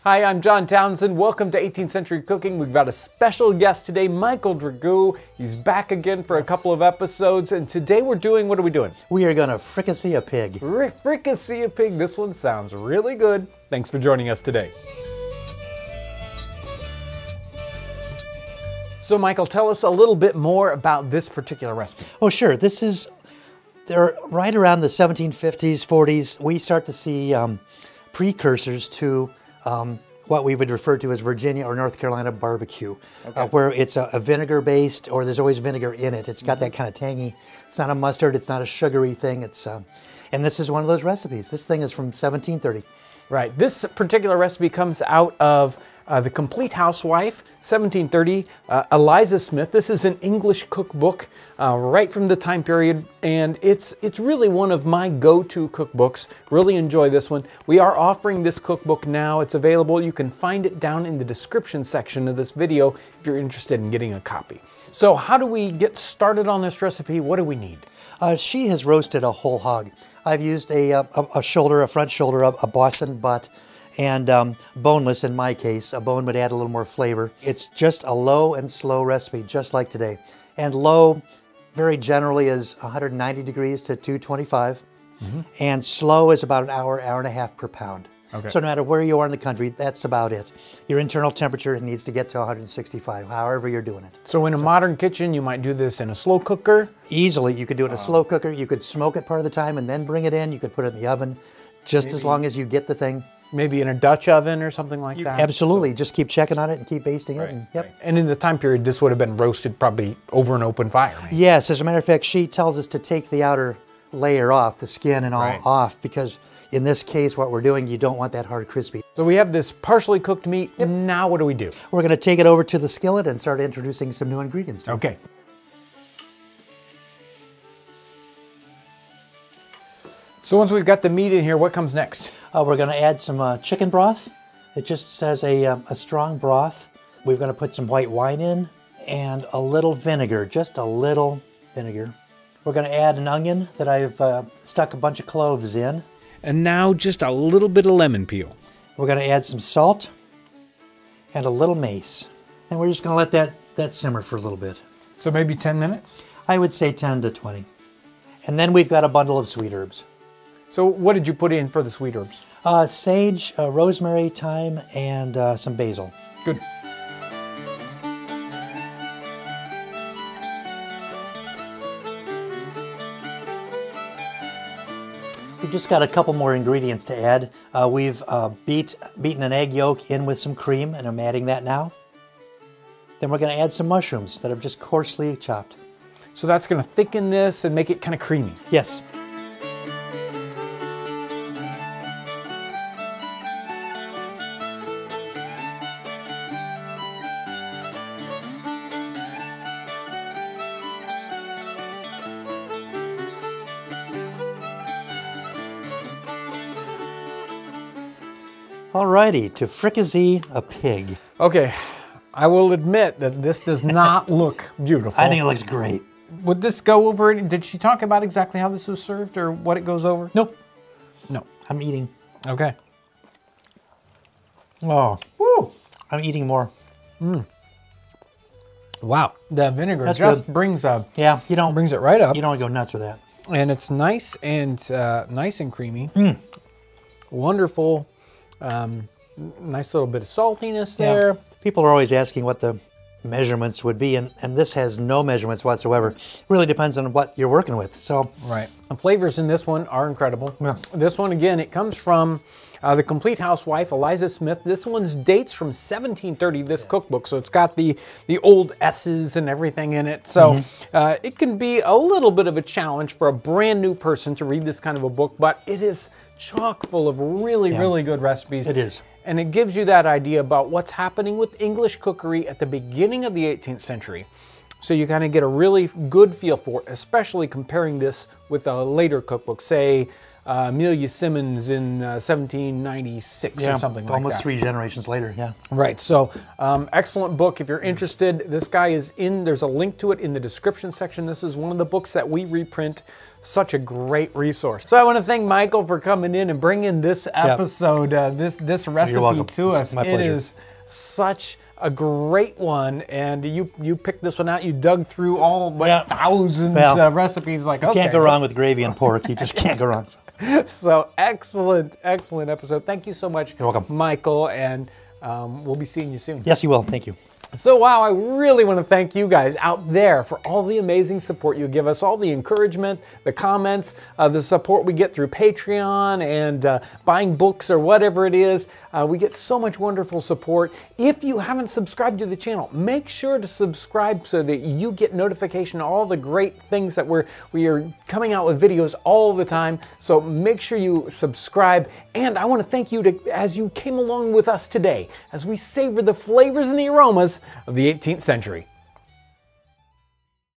Hi, I'm John Townsend. Welcome to 18th Century Cooking. We've got a special guest today, Michael Dragoo. He's back again for a couple of episodes, and today we're doing, what are we doing? We are going to fricassee a pig. Fricassee a pig. This one sounds really good. Thanks for joining us today. So Michael, tell us a little bit more about this particular recipe. Oh sure, they're right around the 1750s, 40s, we start to see precursors to what we would refer to as Virginia or North Carolina barbecue, where it's a vinegar based, or there's always vinegar in it. It's got that kind of tangy, it's not a mustard, it's not a sugary thing, and this is one of those recipes. This thing is from 1730. Right, this particular recipe comes out of The Complete Housewife, 1730, Eliza Smith. This is an English cookbook right from the time period, and it's really one of my go-to cookbooks. Really enjoy this one. We are offering this cookbook now. It's available. You can find it down in the description section of this video if you're interested in getting a copy. So how do we get started on this recipe? What do we need? She has roasted a whole hog. I've used a shoulder, a front shoulder, a Boston butt, and boneless in my case. A bone would add a little more flavor. It's just a low and slow recipe, just like today. And low, very generally, is 190 degrees to 225. And slow is about an hour, hour and a half per pound. Okay. So no matter where you are in the country, that's about it. Your internal temperature needs to get to 165, however you're doing it. So in a modern kitchen, you might do this in a slow cooker? Easily, you could do it in a slow cooker. You could smoke it part of the time and then bring it in. You could put it in the oven, just as long as you get the thing. Maybe in a Dutch oven or something like that? Absolutely, so just keep checking on it and keep basting it. And, right. And in the time period, this would have been roasted probably over an open fire. Maybe. Yes, as a matter of fact, she tells us to take the outer layer off, the skin and all off, because in this case, what we're doing, you don't want that hard crispy. So we have this partially cooked meat. Now what do we do? We're going to take it over to the skillet and start introducing some new ingredients to it. Okay. So once we've got the meat in here, what comes next? We're going to add some chicken broth. It just says a strong broth. We're going to put some white wine in and a little vinegar, just a little vinegar. We're going to add an onion that I've stuck a bunch of cloves in. And now just a little bit of lemon peel. We're going to add some salt and a little mace. And we're just going to let that simmer for a little bit. So maybe 10 minutes? I would say 10 to 20. And then we've got a bundle of sweet herbs. So what did you put in for the sweet herbs? Sage, rosemary, thyme, and some basil. Good. We've just got a couple more ingredients to add. We've beaten an egg yolk in with some cream, and I'm adding that now. Then we're going to add some mushrooms that are just coarsely chopped. So that's going to thicken this and make it kind of creamy. Yes. Alrighty, to fricassee a pig. Okay, I will admit that this does not look beautiful. I think it looks great. Would this go over, did she talk about exactly how this was served or what it goes over? Nope. No. I'm eating. Okay. Oh, woo! I'm eating more. Wow, the vinegar brings it right up. You don't want to go nuts with that. And it's nice and creamy. Wonderful. Nice little bit of saltiness there. People are always asking what the measurements would be, and this has no measurements whatsoever. It really depends on what you're working with. So the flavors in this one are incredible. This one, again, it comes from The Complete Housewife, Eliza Smith. This one's dates from 1730, this cookbook, so it's got the old S's and everything in it. So it can be a little bit of a challenge for a brand new person to read this kind of a book, but it is chock full of really good recipes. It is. And it gives you that idea about what's happening with English cookery at the beginning of the 18th century. So you kind of get a really good feel for it, especially comparing this with a later cookbook, say Amelia Simmons in 1796 or something like that. Almost 3 generations later, yeah. Right, so excellent book. If you're interested, this guy is there's a link to it in the description section. This is one of the books that we reprint. Such a great resource. So I want to thank Michael for coming in and bringing this episode, this recipe to us. My pleasure. It is such a great one, and you picked this one out. You dug through all thousands of recipes. Like, you can't go wrong with gravy and pork. You just can't go wrong. So excellent episode. Thank you so much, You're welcome, Michael, and we'll be seeing you soon. Yes, you will. Thank you. So wow, I really want to thank you guys out there for all the amazing support you give us, all the encouragement, the comments, the support we get through Patreon and buying books or whatever it is. We get so much wonderful support. If you haven't subscribed to the channel, make sure to subscribe so that you get notification of all the great things that we are coming out with videos all the time. So make sure you subscribe. And I want to thank you as you came along with us today, as we savor the flavors and the aromas of the 18th century.